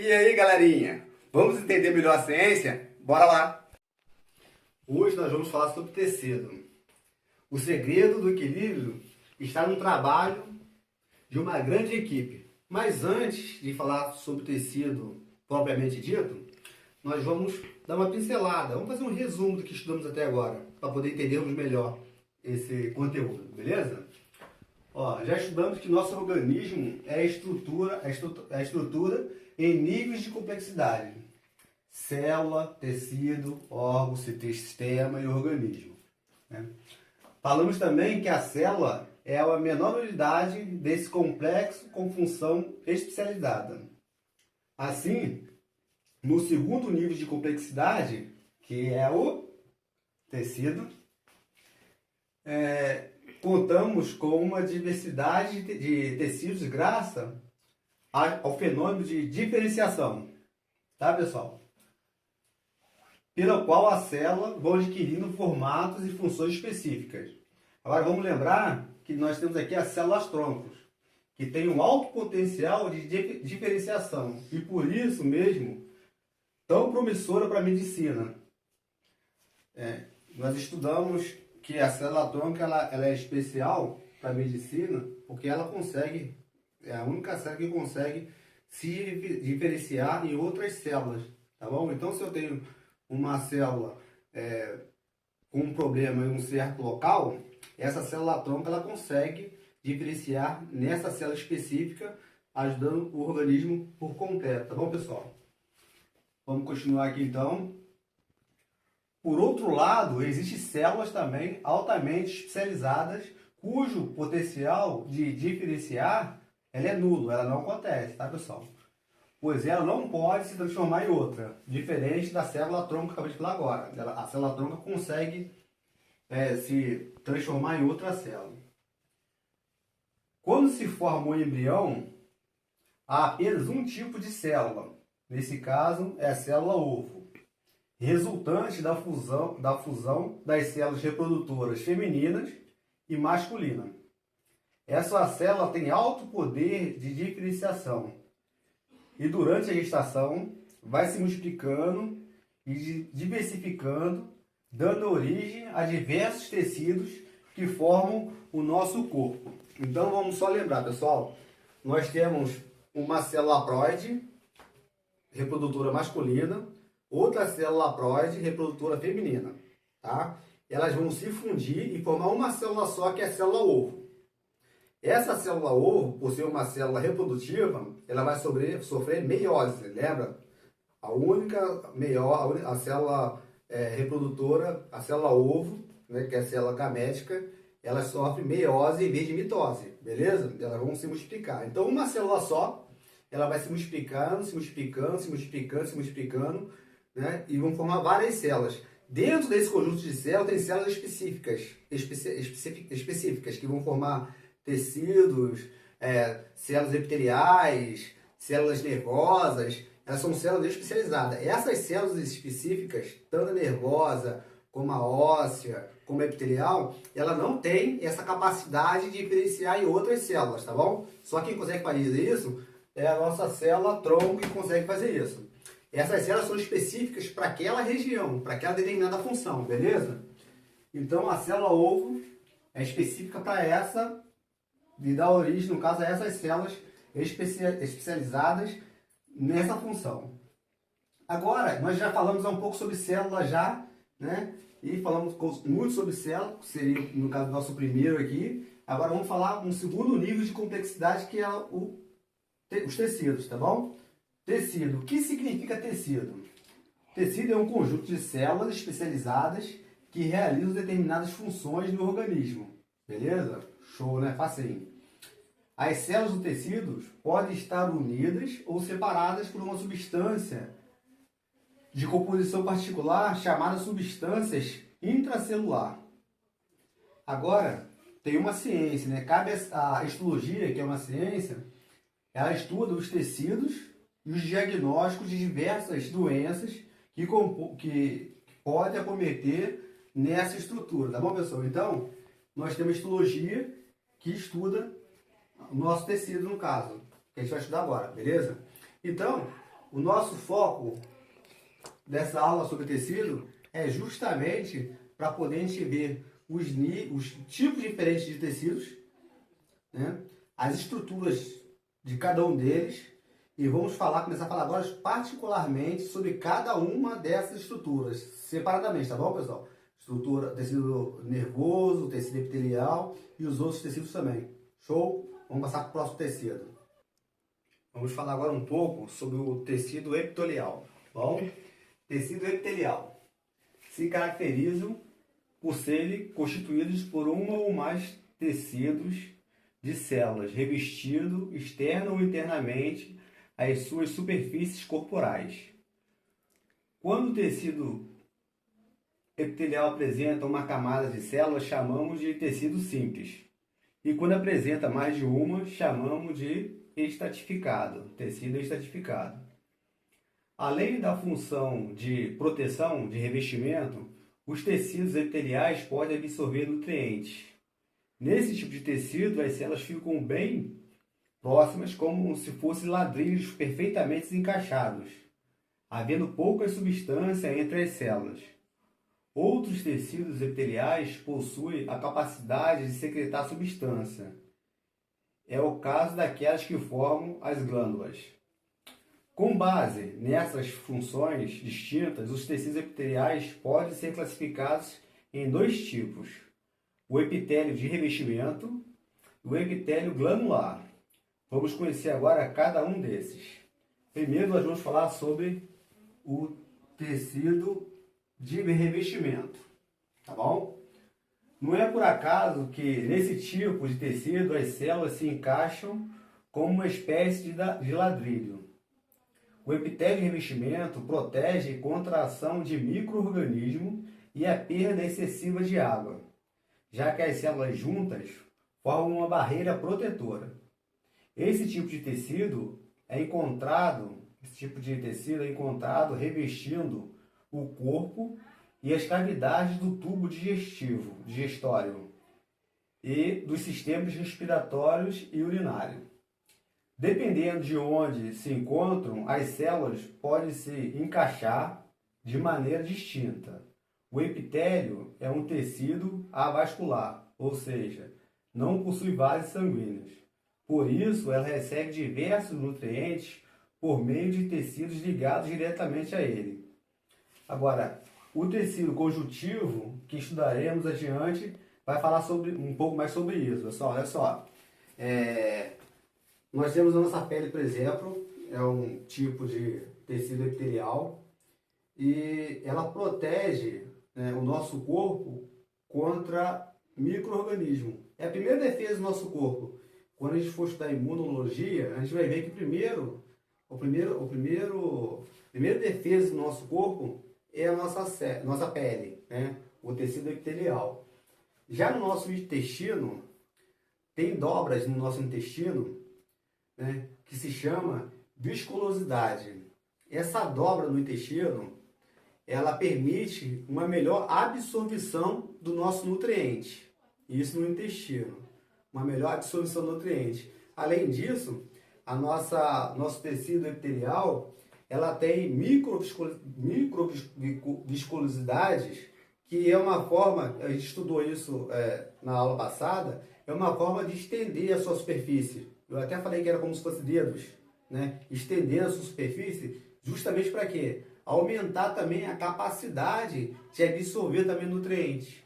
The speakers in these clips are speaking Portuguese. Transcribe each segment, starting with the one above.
E aí, galerinha? Vamos entender melhor a ciência? Bora lá! Hoje nós vamos falar sobre tecido. O segredo do equilíbrio está no trabalho de uma grande equipe. Mas antes de falar sobre tecido propriamente dito, nós vamos dar uma pincelada, vamos fazer um resumo do que estudamos até agora, para poder entendermos melhor esse conteúdo, beleza? Já estudamos que nosso organismo é a estrutura em níveis de complexidade. Célula, tecido, órgão, sistema e organismo. Né? Falamos também que a célula é a menor unidade desse complexo com função especializada. Assim, no segundo nível de complexidade, que é o tecido, contamos com uma diversidade de tecidos graças ao fenômeno de diferenciação, tá, pessoal? Pela qual as células vão adquirindo formatos e funções específicas. Agora vamos lembrar que nós temos aqui as células-troncos, que têm um alto potencial de diferenciação e por isso mesmo tão promissora para a medicina. Nós estudamos que a célula-tronco ela é especial para a medicina porque ela consegue, é a única célula que consegue se diferenciar em outras células, tá bom? Então se eu tenho uma célula com um problema em um certo local, essa célula-tronco ela consegue diferenciar nessa célula específica, ajudando o organismo por completo, tá bom, pessoal? Vamos continuar aqui então. Por outro lado, existem células também altamente especializadas, cujo potencial de diferenciar ela é nulo, ela não acontece, tá, pessoal? Pois ela não pode se transformar em outra, diferente da célula-tronco que acabei de falar agora. A célula-tronco consegue se transformar em outra célula. Quando se forma um embrião, há apenas um tipo de célula. Nesse caso, é a célula-ovo, resultante da fusão das células reprodutoras femininas e masculinas. Essa célula tem alto poder de diferenciação e durante a gestação vai se multiplicando e diversificando, dando origem a diversos tecidos que formam o nosso corpo. Então vamos só lembrar, pessoal, nós temos uma célula haploide, reprodutora masculina, outra célula haploide, reprodutora feminina, tá? Elas vão se fundir e formar uma célula só, que é a célula-ovo. Essa célula-ovo, por ser uma célula reprodutiva, ela vai sofrer meiose, lembra? A célula reprodutora, a célula-ovo, né, que é a célula gamética, ela sofre meiose em vez de mitose, beleza? Elas vão se multiplicar. Então, uma célula só, ela vai se multiplicando, né, e vão formar várias células. Dentro desse conjunto de células, tem células específicas que vão formar tecidos, células epiteliais, células nervosas. Elas são células especializadas. Essas células específicas, tanto a nervosa, como a óssea, como a epitelial, ela não tem essa capacidade de diferenciar em outras células, tá bom? Só quem consegue fazer isso é a nossa célula-tronco que consegue fazer isso. Essas células são específicas para aquela região, para aquela determinada função, beleza? Então a célula-ovo é específica para essa, e dá origem, no caso, a essas células especializadas nessa função. Agora, nós já falamos um pouco sobre célula já, né? E falamos muito sobre célula, que seria, no caso, o nosso primeiro aqui. Agora vamos falar um segundo nível de complexidade, que é os tecidos, tá bom? Tecido. O que significa tecido? Tecido é um conjunto de células especializadas que realizam determinadas funções no organismo. Beleza? Show, né? Facinho. As células do tecido podem estar unidas ou separadas por uma substância de composição particular chamada substâncias intracelular. Agora, tem uma ciência, né? Cabe a histologia, que é uma ciência, ela estuda os tecidos e os diagnósticos de diversas doenças que podem acometer nessa estrutura, tá bom, pessoal? Então, nós temos a histologia que estuda o nosso tecido, no caso, que a gente vai estudar agora, beleza? Então, o nosso foco dessa aula sobre tecido é justamente para poder a gente ver os tipos diferentes de tecidos, né? As estruturas de cada um deles, e vamos começar a falar agora particularmente sobre cada uma dessas estruturas, separadamente, tá bom, pessoal? Estrutura, tecido nervoso, tecido epitelial e os outros tecidos também. Show? Vamos passar para o próximo tecido. Vamos falar agora um pouco sobre o tecido epitelial. Bom, tecido epitelial se caracterizam por serem constituídos por uma ou mais tecidos de células revestido externa ou internamente as suas superfícies corporais. Quando o tecido epitelial apresenta uma camada de células, chamamos de tecido simples. E quando apresenta mais de uma, chamamos de estratificado, tecido estratificado. Além da função de proteção, de revestimento, os tecidos epiteliais podem absorver nutrientes. Nesse tipo de tecido, as células ficam bem próximas, como se fossem ladrilhos perfeitamente encaixados, havendo pouca substância entre as células. Outros tecidos epiteliais possuem a capacidade de secretar substância. É o caso daquelas que formam as glândulas. Com base nessas funções distintas, os tecidos epiteliais podem ser classificados em dois tipos: o epitélio de revestimento e o epitélio glandular. Vamos conhecer agora cada um desses. Primeiro, nós vamos falar sobre o tecido de revestimento, tá bom? Não é por acaso que nesse tipo de tecido as células se encaixam como uma espécie de ladrilho. O epitélio de revestimento protege contra a ação de micro-organismos e a perda excessiva de água, já que as células juntas formam uma barreira protetora. Esse tipo de tecido é encontrado revestindo o corpo e as cavidades do tubo digestório e dos sistemas respiratórios e urinário. Dependendo de onde se encontram, as células podem se encaixar de maneira distinta. O epitélio é um tecido avascular, ou seja, não possui vasos sanguíneos. Por isso, ela recebe diversos nutrientes por meio de tecidos ligados diretamente a ele. Agora, o tecido conjuntivo, que estudaremos adiante, vai falar um pouco mais sobre isso. Pessoal, olha só. Nós temos a nossa pele, por exemplo, é um tipo de tecido epitelial e ela protege, né, o nosso corpo contra micro-organismos. É a primeira defesa do nosso corpo. Quando a gente for estudar imunologia, a gente vai ver que a primeira defesa do nosso corpo é a nossa pele, né? O tecido epitelial. Já no nosso intestino, tem dobras no nosso intestino, né, que se chama viscosidade. Essa dobra no intestino, ela permite uma melhor absorção do nosso nutriente. Isso no intestino, uma melhor absorção do nutriente. Além disso, nosso tecido epitelial, ela tem microviscosidades, que é uma forma, a gente estudou isso na aula passada, é uma forma de estender a sua superfície. Eu até falei que era como se fosse dedos, né? Estender a sua superfície, justamente para quê? Aumentar também a capacidade de absorver também nutrientes.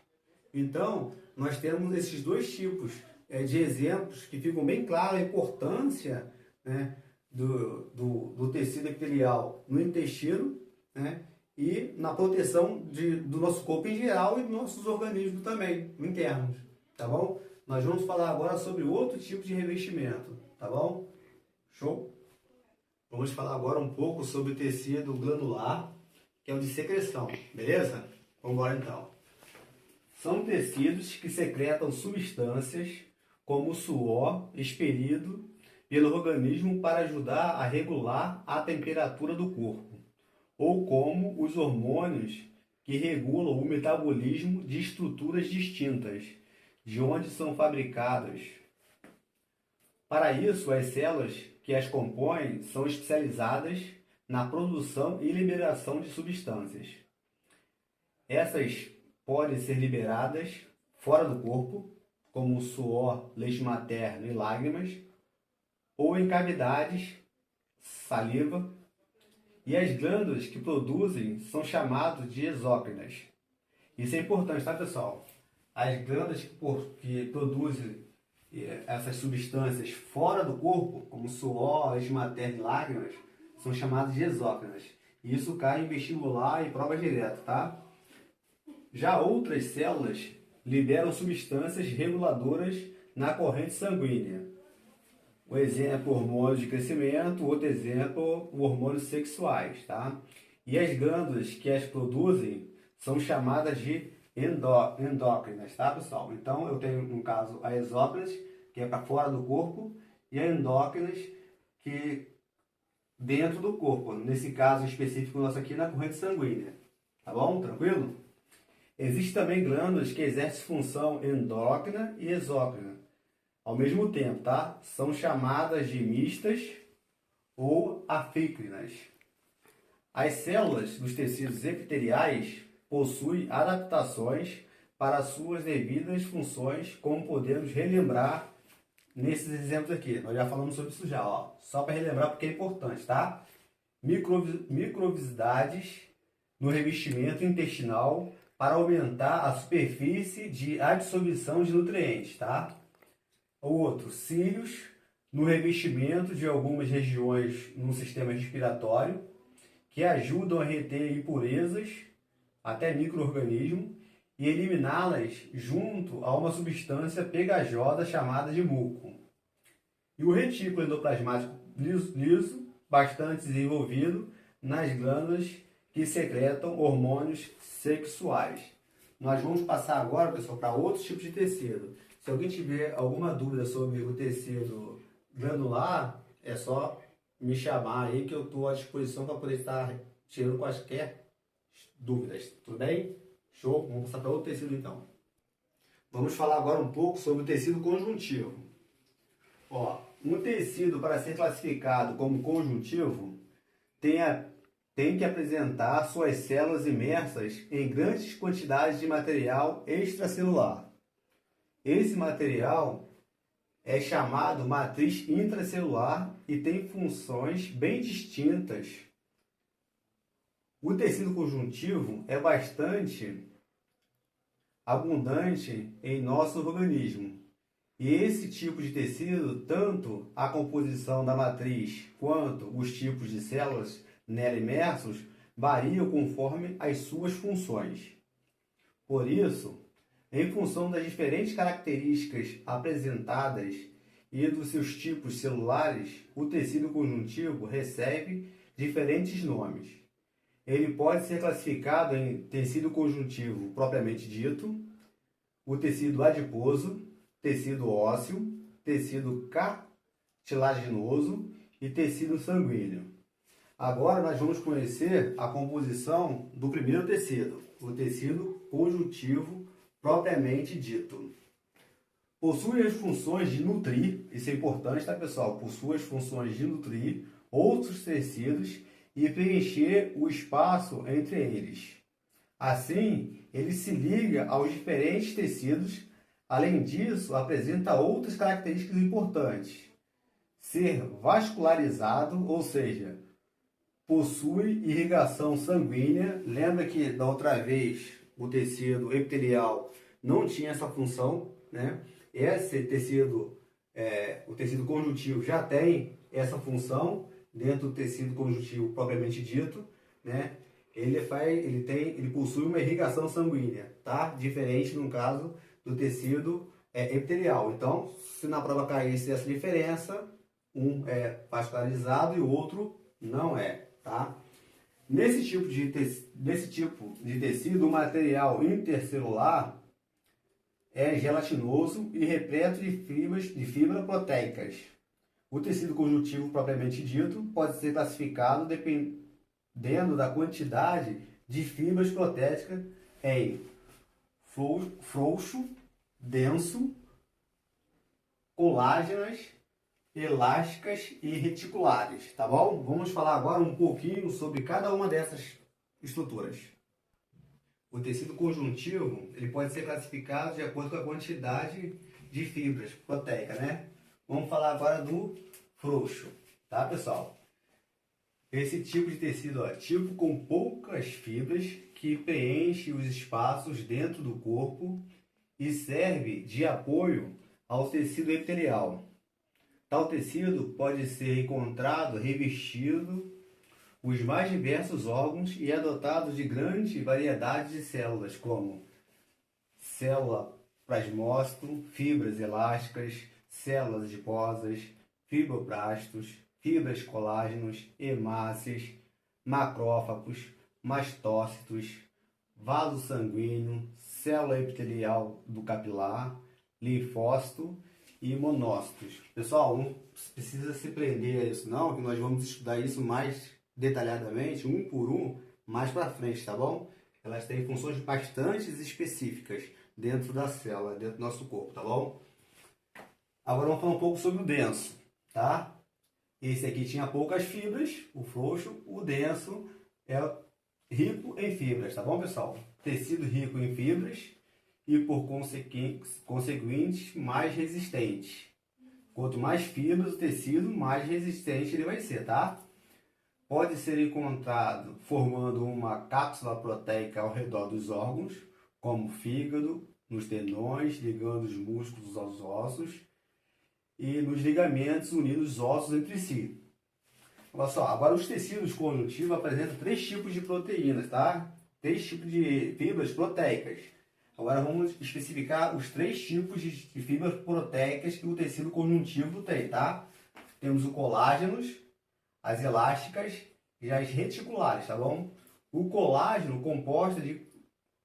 Então, nós temos esses dois tipos de exemplos que ficam bem claros a importância, né, do tecido epitelial no intestino, né, e na proteção do nosso corpo em geral e dos nossos organismos também, internos, tá bom? Nós vamos falar agora sobre outro tipo de revestimento, tá bom? Show? Vamos falar agora um pouco sobre o tecido glandular, que é o de secreção, beleza? Vamos embora então. São tecidos que secretam substâncias como o suor expelido pelo organismo para ajudar a regular a temperatura do corpo, ou como os hormônios que regulam o metabolismo de estruturas distintas, de onde são fabricadas. Para isso, as células que as compõem são especializadas na produção e liberação de substâncias. Essas podem ser liberadas fora do corpo, como suor, leite materno e lágrimas, ou em cavidades, saliva, e as glândulas que produzem são chamadas de exócrinas. Isso é importante, tá, pessoal? As glândulas que produzem essas substâncias fora do corpo, como suor, leite materno e lágrimas, são chamadas de exócrinas. E isso cai em vestibular e prova direta, tá? Já outras células liberam substâncias reguladoras na corrente sanguínea. Um exemplo, hormônios de crescimento, outro exemplo, hormônios sexuais, tá? E as glândulas que as produzem são chamadas de endócrinas, tá, pessoal? Então, eu tenho, no caso, a exócrinas, que é para fora do corpo, e a endócrinas, que dentro do corpo. Nesse caso específico nosso aqui, na corrente sanguínea. Tá bom? Tranquilo? Existem também glândulas que exercem função endócrina e exócrina ao mesmo tempo, tá? São chamadas de mistas ou afícrinas. As células dos tecidos epiteliais possuem adaptações para suas devidas funções, como podemos relembrar nesses exemplos aqui. Nós já falamos sobre isso já, ó. Só para relembrar porque é importante, tá? Microvisidades no revestimento intestinal para aumentar a superfície de absorção de nutrientes, tá? O outro, cílios no revestimento de algumas regiões no sistema respiratório, que ajudam a reter impurezas, até micro-organismos, e eliminá-las junto a uma substância pegajosa chamada de muco. E o retículo endoplasmático liso, bastante desenvolvido nas glândulas que secretam hormônios sexuais. Nós vamos passar agora, pessoal, para outros tipos de tecido. Se alguém tiver alguma dúvida sobre o tecido glandular, é só me chamar aí que eu estou à disposição para poder estar tirando quaisquer dúvidas. Tudo bem? Show? Vamos passar para outro tecido então. Vamos falar agora um pouco sobre o tecido conjuntivo. Ó, um tecido, para ser classificado como conjuntivo, tem que apresentar suas células imersas em grandes quantidades de material extracelular. Esse material é chamado matriz intracelular e tem funções bem distintas. O tecido conjuntivo é bastante abundante em nosso organismo. E esse tipo de tecido, tanto a composição da matriz quanto os tipos de células nela imersos, variam conforme as suas funções. Por isso, em função das diferentes características apresentadas e dos seus tipos celulares, o tecido conjuntivo recebe diferentes nomes. Ele pode ser classificado em tecido conjuntivo propriamente dito, o tecido adiposo, tecido ósseo, tecido cartilaginoso e tecido sanguíneo. Agora nós vamos conhecer a composição do primeiro tecido, o tecido conjuntivo propriamente dito. Possui as funções de nutrir, isso é importante, tá, pessoal? Possui as funções de nutrir outros tecidos e preencher o espaço entre eles. Assim, ele se liga aos diferentes tecidos. Além disso, apresenta outras características importantes. Ser vascularizado, ou seja, possui irrigação sanguínea. Lembra que da outra vez o tecido epitelial não tinha essa função, né? Esse tecido, o tecido conjuntivo já tem essa função dentro do tecido conjuntivo propriamente dito, né? Ele possui uma irrigação sanguínea, tá? Diferente no caso do tecido epitelial. Então, se na prova caísse essa diferença, um é vascularizado e o outro não é, tá? Nesse tipo de tecido, o material intercelular é gelatinoso e repleto de fibras proteicas. O tecido conjuntivo propriamente dito pode ser classificado dependendo da quantidade de fibras proteicas em frouxo, denso, colágenas elásticas e reticulares, tá bom? Vamos falar agora um pouquinho sobre cada uma dessas estruturas. O tecido conjuntivo, ele pode ser classificado de acordo com a quantidade de fibras proteicas, né? Vamos falar agora do frouxo, tá, pessoal? Esse tipo de tecido é tipo com poucas fibras que preenche os espaços dentro do corpo e serve de apoio ao tecido epitelial. Tal tecido pode ser encontrado revestido os mais diversos órgãos e é dotado de grande variedade de células, como célula plasmócito, fibras elásticas, células adiposas, fibroblastos, fibras colágenos, hemácias, macrófagos, mastócitos, vaso sanguíneo, célula epitelial do capilar, linfócito e monócitos. Pessoal, não precisa se prender a isso não, que nós vamos estudar isso mais detalhadamente, um por um, mais para frente, tá bom? Elas têm funções bastante específicas dentro da célula, dentro do nosso corpo, tá bom? Agora vamos falar um pouco sobre o denso, tá? Esse aqui tinha poucas fibras, o frouxo, o denso é rico em fibras, tá bom, pessoal? Tecido rico em fibras e, por conseguinte, mais resistente. Quanto mais fibras o tecido, mais resistente ele vai ser, tá? Pode ser encontrado formando uma cápsula proteica ao redor dos órgãos, como o fígado, nos tendões, ligando os músculos aos ossos e nos ligamentos unindo os ossos entre si. Olha só, agora os tecidos conjuntivos apresentam 3 tipos de proteínas, tá? 3 tipos de fibras proteicas. Agora vamos especificar os 3 tipos de fibras proteicas que o tecido conjuntivo tem, tá? Temos o colágenos, as elásticas e as reticulares, tá bom? O colágeno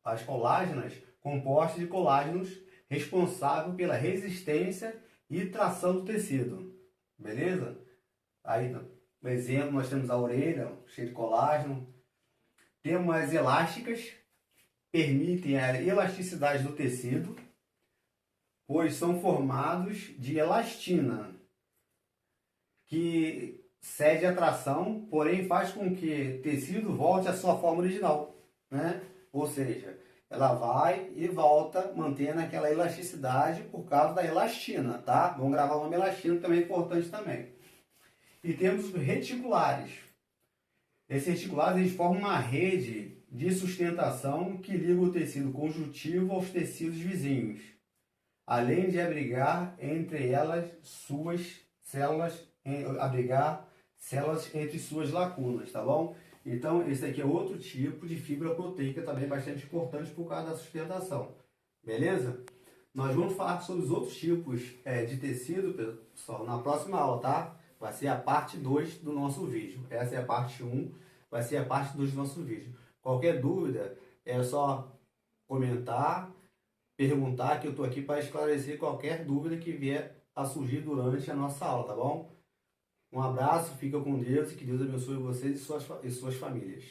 as colágenas compostas de colágenos responsável pela resistência e tração do tecido, beleza? Aí, por exemplo, nós temos a orelha cheia de colágeno, temos as elásticas, permitem a elasticidade do tecido, pois são formados de elastina, que cede à tração, porém faz com que o tecido volte à sua forma original, né? Ou seja, ela vai e volta mantendo aquela elasticidade por causa da elastina, tá? Vamos gravar o nome elastina, que também é importante também. E temos os reticulares. Esses reticulares eles formam uma rede de sustentação que liga o tecido conjuntivo aos tecidos vizinhos, além de abrigar entre elas suas células, abrigar células entre suas lacunas, tá bom? Então, esse aqui é outro tipo de fibra proteica também bastante importante por causa da sustentação, beleza? Nós vamos falar sobre os outros tipos de tecido, pessoal, na próxima aula, tá? Vai ser a parte 2 do nosso vídeo. Essa é a parte 1, vai ser a parte 2 do nosso vídeo. Qualquer dúvida, é só comentar, perguntar, que eu estou aqui para esclarecer qualquer dúvida que vier a surgir durante a nossa aula, tá bom? Um abraço, fica com Deus e que Deus abençoe vocês e suas famílias.